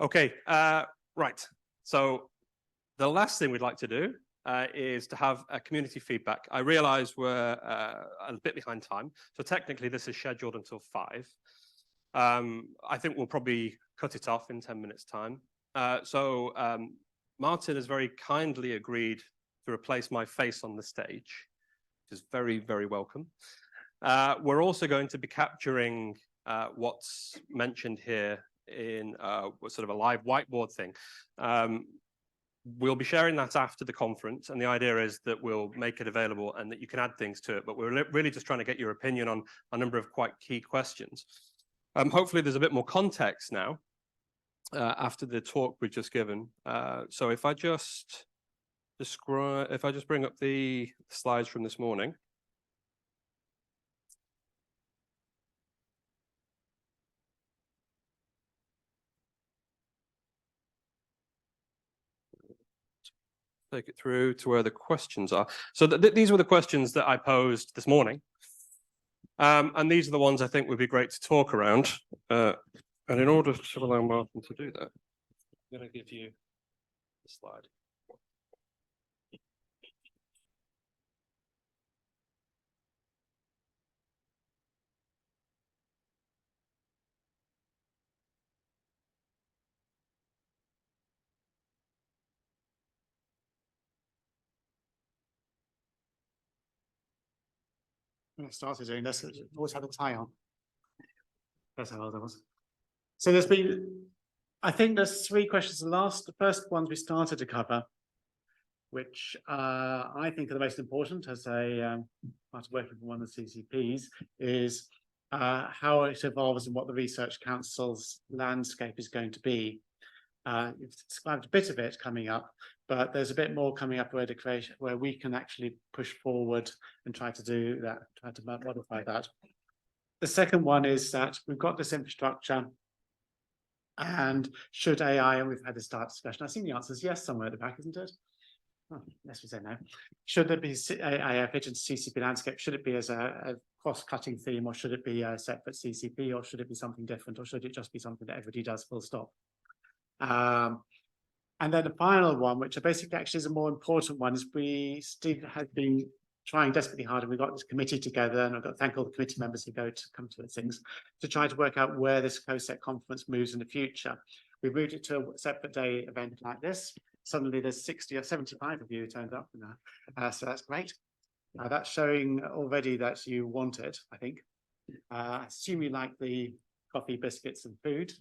Okay, right. So the last thing we'd like to do is to have a community feedback. I realize we're a bit behind time, so technically this is scheduled until 5. I think we'll probably cut it off in 10 minutes time. Martin has very kindly agreed to replace my face on the stage, which is very, very welcome. We're also going to be capturing what's mentioned here in sort of a live whiteboard thing. We'll be sharing that after the conference, and the idea is that we'll make it available and that you can add things to it, but we're really just trying to get your opinion on a number of quite key questions. Hopefully there's a bit more context now after the talk we've just given. So if I just bring up the slides from this morning. Take it through to where the questions are. So these were the questions that I posed this morning. And these are the ones I think would be great to talk around. And in order to allow Martin to do that, I'm going to give you the slide. When I started doing this, I always had a tie on. That's how old I was. So there's been, I think there's 3 questions. The first ones we started to cover, which I think are the most important as a part of working for one of the CCPs, is how it evolves and what the Research Council's landscape is going to be. You've described a bit of it coming up, but there's a bit more coming up where we can actually push forward and try to do that, try to modify that. The second one is that we've got this infrastructure, and should AI, and we've had this start discussion, I think the answer is yes somewhere at the back, isn't it? Oh, yes, we say no. Should there be AI fit into CCP landscape? Should it be as a cross-cutting theme, or should it be a separate CCP, or should it be something different, or should it just be something that everybody does full stop? And then the final one, which basically actually is a more important one, is Steve has been trying desperately hard, and we've got this committee together, and I've got to thank all the committee members who go to come to the things to try to work out where this CoSeC conference moves in the future. We've moved it to a separate day event like this. Suddenly there's 60 or 75 of you who turned up now, so that's great. That's showing already that you want it, I think. I assume you like the coffee, biscuits, and food.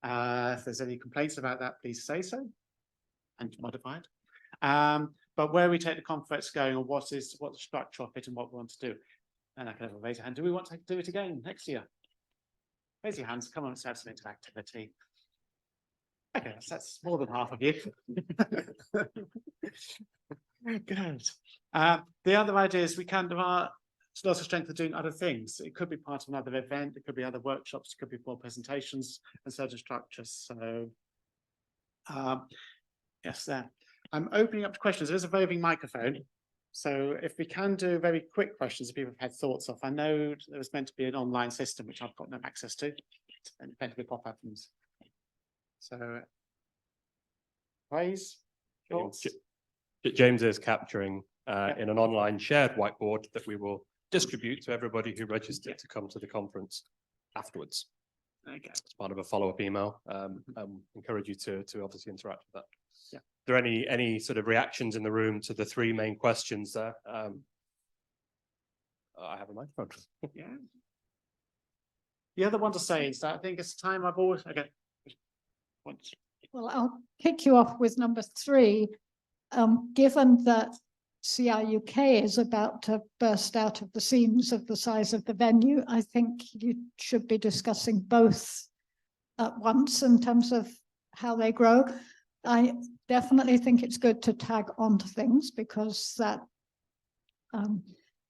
If there's any complaints about that, please say so and modify it. But where we take the conference going, or what the structure of it and what we want to do. And I can have a raise a hand. Do we want to do it again next year? Raise your hands. Come on, let's have some interactivity. Okay, that's more than half of you. Good. The other idea is there are lots of strength of doing other things. It could be part of another event, it could be other workshops, it could be more presentations and certain structures. So yes, there. I'm opening up to questions. There's a roving microphone. So if we can do very quick questions that people have had thoughts of. I know there was meant to be an online system, which I've got no access to, and effectively pop-up things. So praise, thoughts? James is capturing in an online shared whiteboard that we will distribute to everybody who registered to come to the conference afterwards. Okay. As part of a follow-up email. Encourage you to obviously interact with that. Yeah. Are there any sort of reactions in the room to the 3 main questions there? I have a microphone. Yeah. The other one to say is that I think it's time I've always Well, I'll kick you off with number 3. Given that CRUK is about to burst out of the seams of the size of the venue, I think you should be discussing both at once in terms of how they grow. I definitely think it's good to tag onto things, because that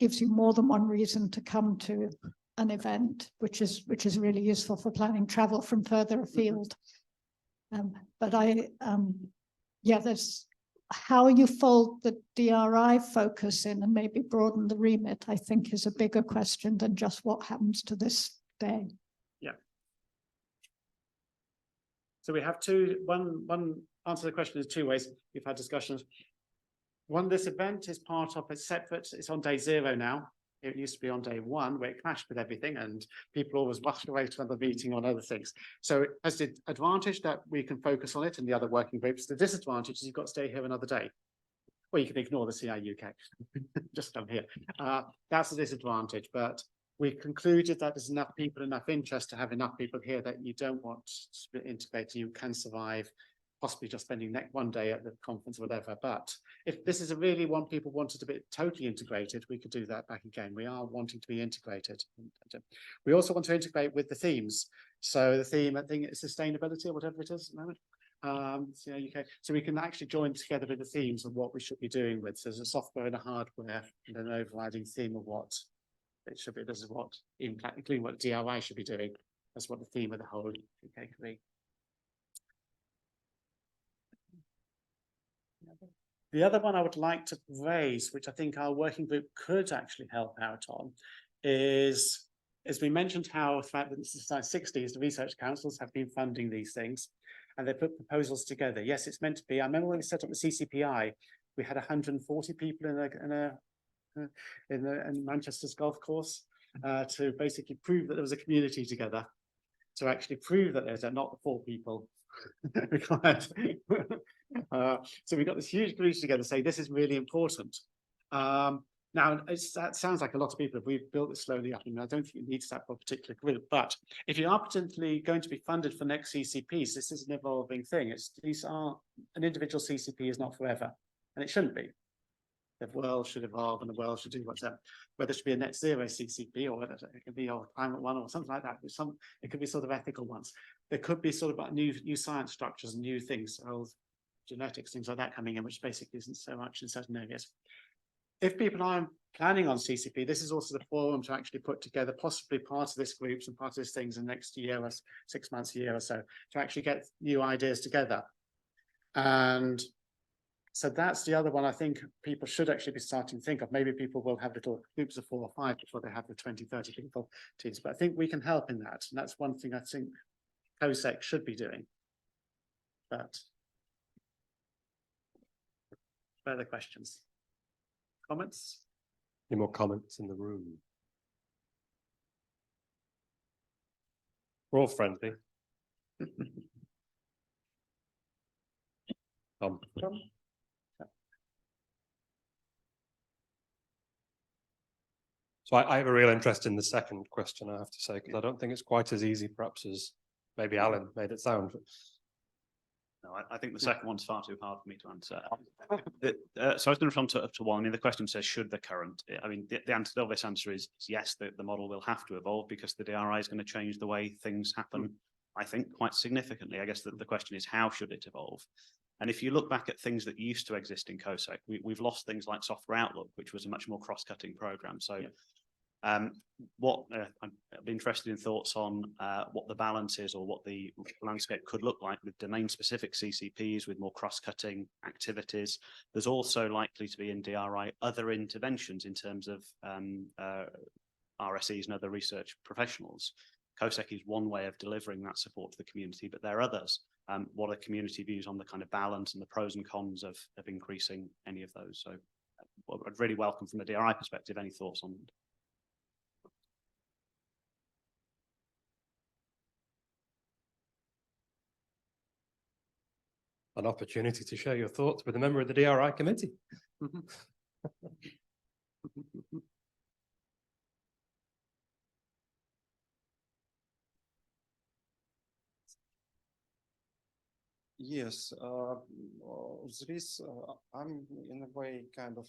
gives you more than one reason to come to an event, which is really useful for planning travel from further afield. But there's how you fold the DRI focus in and maybe broaden the remit, I think, is a bigger question than just what happens to this day. Yeah. So we have one answer to the question is two ways. We've had discussions. One, this event is part of a separate, it's on day 0 now. It used to be on day 1 where it clashed with everything and people always rushed away to another meeting on other things. So it has the advantage that we can focus on it and the other working groups. The disadvantage is you've got to stay here another day. Well, you can ignore the CI UK, just come here. That's a disadvantage, but we concluded that there's enough people, enough interest to have enough people here that you don't want to integrate, you can survive, possibly just spending one day at the conference or whatever. But if this is a really one people wanted to be totally integrated, we could do that back again. We are wanting to be integrated. We also want to integrate with the themes. So the theme, I think it's sustainability or whatever it is at the moment. So we can actually join together with the themes of what we should be doing with. So there's a software and a hardware and an overriding theme of what it should be. This is what, including what DRI should be doing. That's what the theme of the whole UK could be. The other one I would like to raise, which I think our working group could actually help out on, is, as we mentioned, how throughout the 60s, the research councils have been funding these things. And they put proposals together. Yes, it's meant to be. I remember when we set up the CCPI, we had 140 people in Manchester's golf course to basically prove that there was a community together, to actually prove that there's not the 4 people required. So we got this huge group together say this is really important. Now, that sounds like a lot of people. We've built this slowly up, and I don't think it needs that for a particular group. But if you are potentially going to be funded for next CCPs, this is an evolving thing. An individual CCP is not forever, and it shouldn't be. The world should evolve, and the world should do whatever. Whether it should be a net zero CCP, or whether it could be a climate one, or something like that. It could be sort of ethical ones. There could be sort of new science structures and new things, genetics, things like that coming in, which basically isn't so much in certain areas. If people aren't planning on CCP, this is also the forum to actually put together possibly part of this groups and part of these things in the next year or 6 months, a year or so, to actually get new ideas together. And so that's the other one I think people should actually be starting to think of. Maybe people will have little groups of 4 or 5 before they have the 20, 30 people teams. But I think we can help in that. And that's one thing I think CoSeC should be doing. But further questions? Comments? Any more comments in the room? We're all friendly. So I have a real interest in the second question, I have to say, because I don't think it's quite as easy, perhaps, as maybe Alan made it sound. No, I think the second one's far too hard for me to answer. So I was going to respond to one. I mean, the question says, should the current? I mean, the answer to this answer is yes, the model will have to evolve because the DRI is going to change the way things happen, I think, quite significantly. I guess the question is, how should it evolve? And if you look back at things that used to exist in CoSeC, we've lost things like Software Outlook, which was a much more cross-cutting program. So I'd be interested in thoughts on what the balance is, or what the landscape could look like with domain-specific CCPs with more cross-cutting activities. There's also likely to be in DRI other interventions in terms of RSEs and other research professionals. CoSeC is one way of delivering that support to the community, but there are others. What are community views on the kind of balance and the pros and cons of increasing any of those? So I'd really welcome, from a DRI perspective, any thoughts on that. An opportunity to share your thoughts with a member of the DRI committee. Yes, this I'm in a way kind of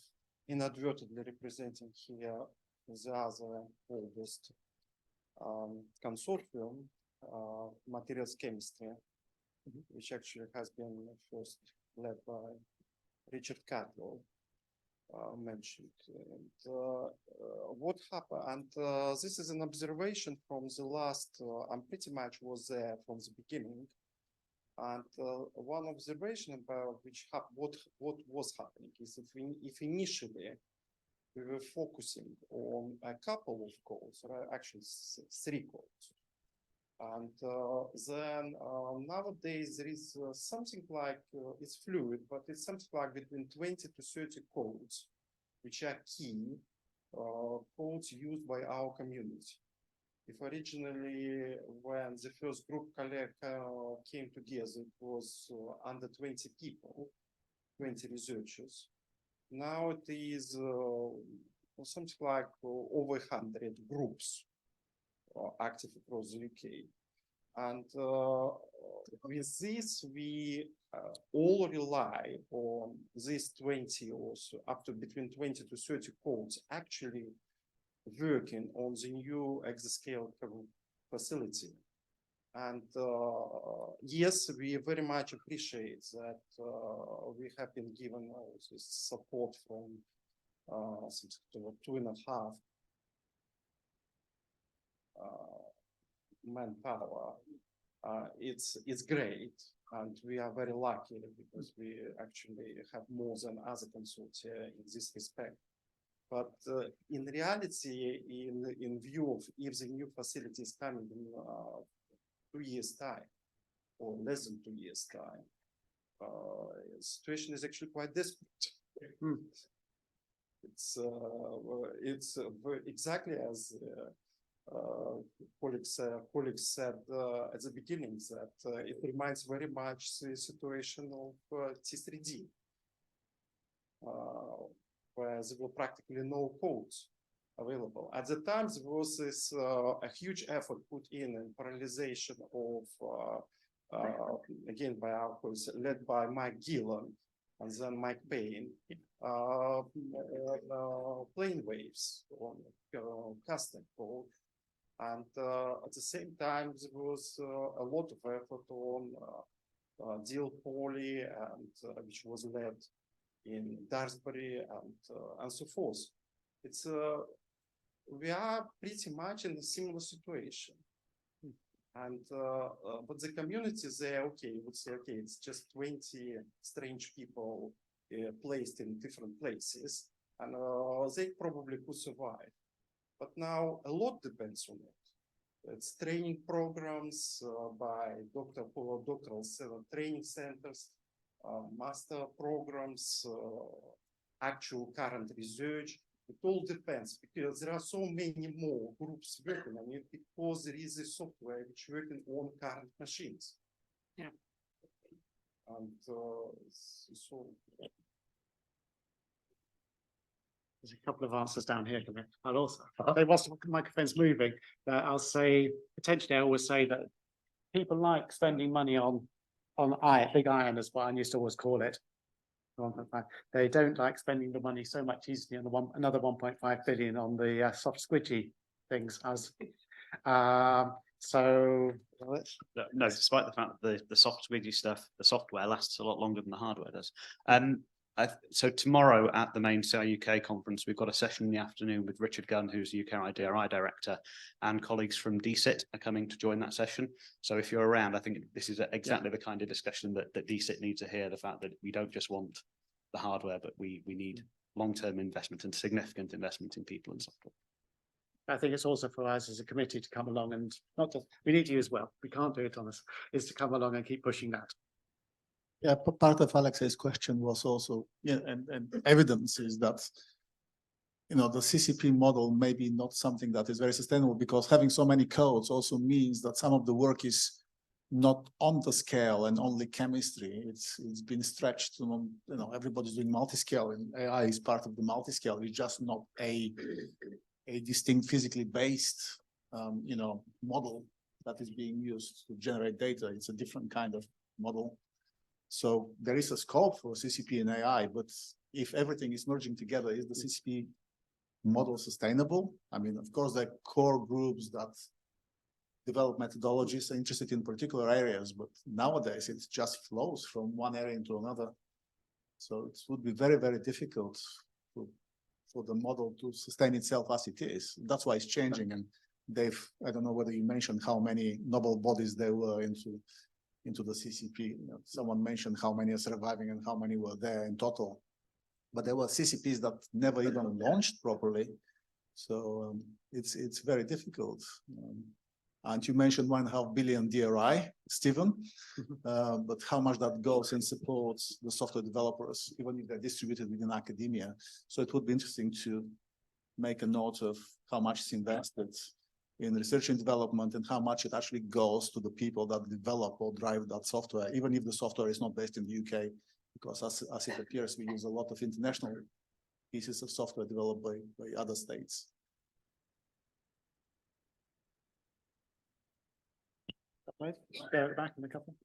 inadvertently representing here the other oldest consortium, materials chemistry, which actually has been first led by Richard Catwell, mentioned. And what happened? And this is an observation from the last. I'm pretty much was there from the beginning. And one observation about what was happening is if initially we were focusing on a couple of calls, or actually 3 calls, And then nowadays there is something like, it's fluid, but it's something like between 20 to 30 codes, which are key codes used by our community. If originally, when the first group came together, it was under 20 people, 20 researchers. Now it is something like over 100 groups active across the UK. And with this, we all rely on these 20 or so, up to between 20 to 30 codes actually working on the new exascale facility. And yes, we very much appreciate that we have been given this support from 2.5 manpower. It's great, and we are very lucky because we actually have more than other consortia in this respect. But in reality, in view of if the new facility is coming in 2 years' time, or less than 2 years' time, the situation is actually quite desperate. It's exactly as colleagues said at the beginning, that it reminds very much the situation of T3D, where there were practically no codes available. At the time, there was this a huge effort put in parallelization of, again, by our course, led by Mike Gillan and then Mike Payne, plane waves on custom code. And at the same time, there was a lot of effort on deal poly, and which was led in Daresbury and so forth. It's we are pretty much in a similar situation. And but the community there, okay, would say, okay, it's just 20 strange people placed in different places, and they probably could survive. But now a lot depends on it. It's training programs by doctoral training centers, master programs, actual current research. It all depends, because there are so many more groups working on it, because there is a software which working on current machines. Yeah. And so there's a couple of answers down here. I'll also, whilst the microphone's moving, I'll say, potentially I always say that people like spending money on big iron, is what I used to always call it. They don't like spending the money so much easily on another 1.5 billion on the soft squidgy things. So no, despite the fact that the soft squidgy stuff, the software lasts a lot longer than the hardware does. So tomorrow at the main CI UK conference, we've got a session in the afternoon with Richard Gunn, who's the UK IDRI director, and colleagues from DSIT are coming to join that session. So if you're around, I think this is exactly the kind of discussion that DSIT needs to hear, the fact that we don't just want the hardware, but we need long-term investment and significant investment in people and software. I think it's also for us as a committee to come along, and not just, we need you as well. We can't do it on us, is to come along and keep pushing that. Yeah, part of Alexei's question was also, yeah, and evidence is that, you know, the CCP model may be not something that is very sustainable, because having so many codes also means that some of the work is not on the scale and only chemistry. It's been stretched to, you know, everybody's doing multi-scale, and AI is part of the multi-scale. It's just not a distinct physically based, you know, model that is being used to generate data. It's a different kind of model. So there is a scope for CCP and AI, but if everything is merging together, is the CCP model sustainable? I mean, of course, there are core groups that develop methodologies are interested in particular areas, but nowadays it just flows from one area into another. So it would be very, very difficult for the model to sustain itself as it is. That's why it's changing. And Dave, I don't know whether you mentioned how many noble bodies there were into the CCP. You know, someone mentioned how many are surviving and how many were there in total. But there were CCPs that never even launched properly. So it's very difficult. And you mentioned 1.5 billion DRI, Stephen, but how much that goes and supports the software developers, even if they're distributed within academia. So it would be interesting to make a note of how much is invested in research and development and how much it actually goes to the people that develop or drive that software, even if the software is not based in the UK, because as it appears, we use a lot of international pieces of software developed by other states. Right, go back in a couple.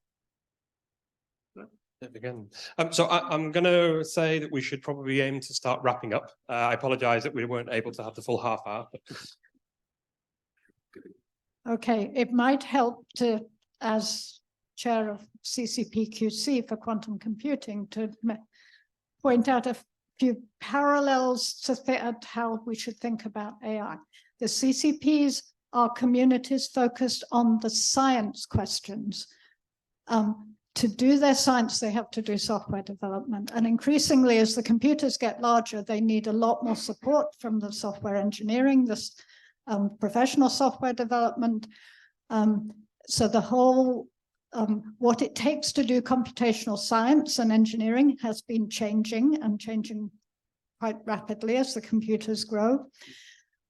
Again. So I'm going to say that we should probably aim to start wrapping up. I apologize that we weren't able to have the full half hour. Okay, it might help to, as chair of CCPQC for quantum computing, to point out a few parallels to how we should think about AI. The CCPs are communities focused on the science questions. To do their science, they have to do software development. And increasingly, as the computers get larger, they need a lot more support from the software engineering, this professional software development. So the whole, what it takes to do computational science and engineering has been changing and changing quite rapidly as the computers grow.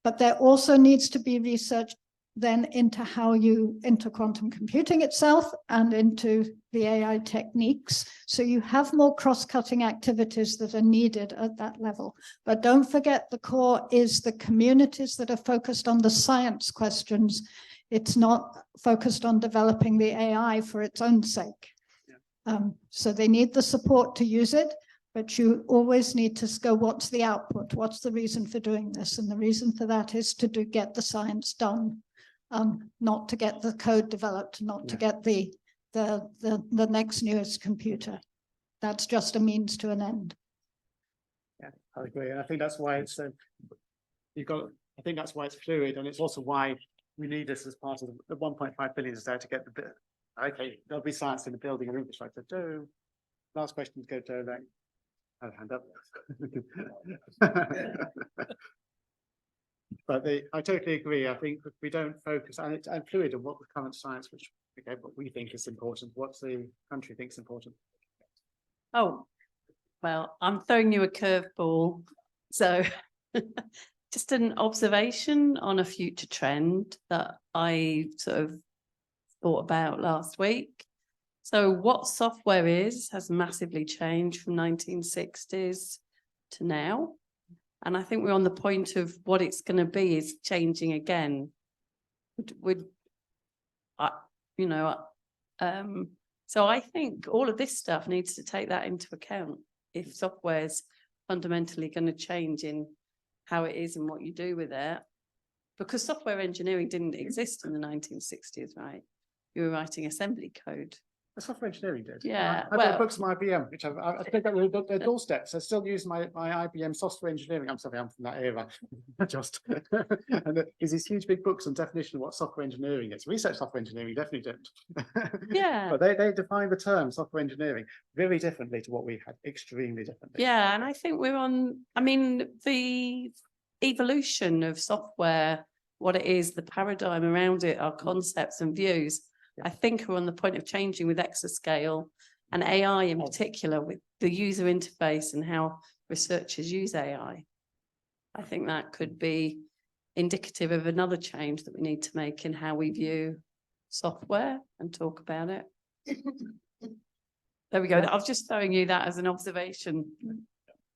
But there also needs to be research then into into quantum computing itself and into the AI techniques. So you have more cross-cutting activities that are needed at that level. But don't forget, the core is the communities that are focused on the science questions. It's not focused on developing the AI for its own sake. Yeah. So they need the support to use it, but you always need to go, what's the output? What's the reason for doing this? And the reason for that is to get the science done. Not to get the code developed, not to get the next newest computer. That's just a means to an end. Yeah, I agree. And I think that's why it's I think that's why it's fluid, and it's also why we need this as part of the 1.5 billion is there to get the bit. Okay, there'll be science in the building and infrastructure. Last question go to that. I'll hand up. But I totally agree. I think if we don't focus, and it's fluid on what the current science, which okay, what we think is important, what the country thinks important. Oh, well, I'm throwing you a curveball. So just an observation on a future trend that I sort of thought about last week. So what software has massively changed from 1960s to now. And I think we're on the point of what it's going to be is changing again. So I think all of this stuff needs to take that into account. If software's fundamentally going to change in how it is and what you do with it, because software engineering didn't exist in the 1960s, right? You were writing assembly code. The software engineering did. Yeah, I've got books from IBM, which I've picked up their doorsteps. I still use my IBM software engineering. I'm sorry, I'm from that era. Just and there's these huge big books on definition of what software engineering is. Research software engineering definitely don't. Yeah. But they define the term software engineering very differently to what we had, extremely differently. Yeah, and I think we're on, I mean, the evolution of software, what it is, the paradigm around it, our concepts and views, I think we're on the point of changing with exascale and AI in particular, with the user interface and how researchers use AI. I think that could be indicative of another change that we need to make in how we view software and talk about it. There we go. I was just throwing you that as an observation.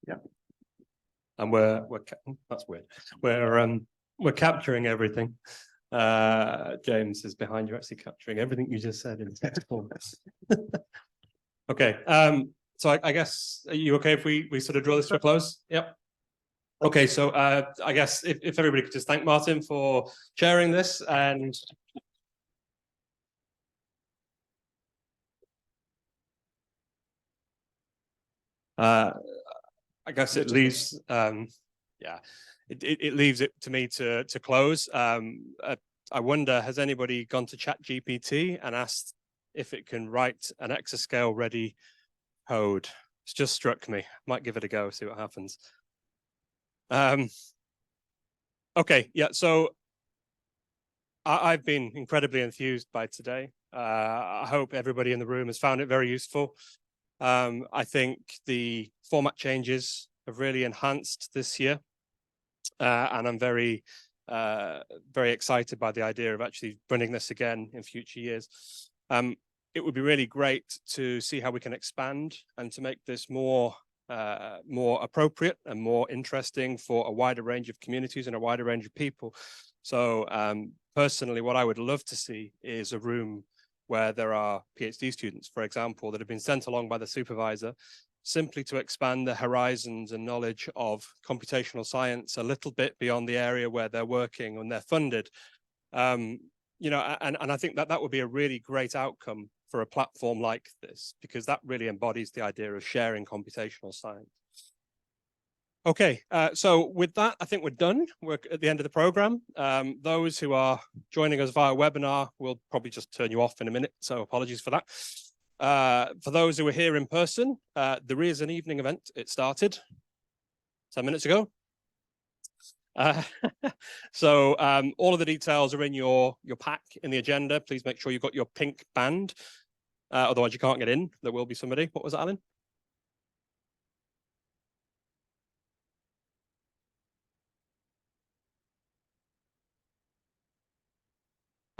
Yeah. And that's weird. We're capturing everything. James is behind you, actually capturing everything you just said in text form. Okay, so I guess, are you okay if we sort of draw this to a close? Yep. Okay, so I guess if everybody could just thank Martin for chairing this, and I guess it leaves it leaves it to me to close. I wonder, has anybody gone to ChatGPT and asked if it can write an exascale ready code? It's just struck me. Might give it a go, see what happens. Okay, yeah, so I've been incredibly enthused by today. I hope everybody in the room has found it very useful. I think the format changes have really enhanced this year. And I'm very excited by the idea of actually running this again in future years. It would be really great to see how we can expand and to make this more appropriate and more interesting for a wider range of communities and a wider range of people. So personally, what I would love to see is a room where there are PhD students, for example, that have been sent along by the supervisor simply to expand the horizons and knowledge of computational science a little bit beyond the area where they're working and they're funded. You know, and I think that that would be a really great outcome for a platform like this, because that really embodies the idea of sharing computational science. Okay, so with that, I think we're done. We're at the end of the program. Those who are joining us via webinar, we'll probably just turn you off in a minute, so apologies for that. For those who are here in person, there is an evening event. It started 10 minutes ago. So all of the details are in your pack in the agenda. Please make sure you've got your pink band. Otherwise you can't get in. There will be somebody. What was that, Alan?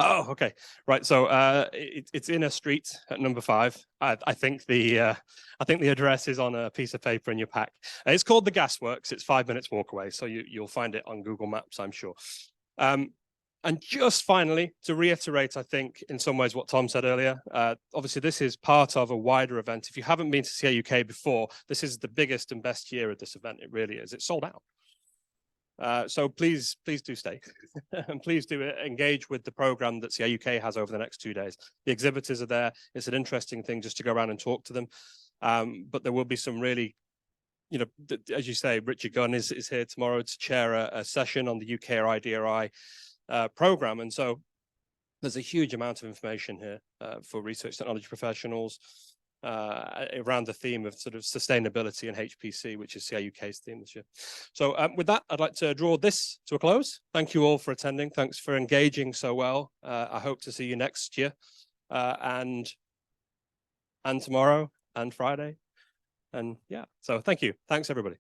Oh, okay, right. So it's in a street at number 5. I think the address is on a piece of paper in your pack. It's called the Gasworks. It's 5 minutes walk away, so you'll find it on Google Maps, I'm sure. And just finally, to reiterate, I think in some ways what Tom said earlier. Obviously, this is part of a wider event. If you haven't been to CIUK before, this is the biggest and best year of this event. It really is. It's sold out. So please do stay and please do engage with the program that CIUK has over the next 2 days. The exhibitors are there. It's an interesting thing just to go around and talk to them. But there will be some really, you know, as you say, Richard Gunn is here tomorrow to chair a session on the UK or IDRI program. And so there's a huge amount of information here for research technology professionals around the theme of sort of sustainability and HPC, which is CIUK's theme this year. So with that, I'd like to draw this to a close. Thank you all for attending. Thanks for engaging so well. I hope to see you next year and tomorrow and Friday. And yeah, so thank you. Thanks, everybody.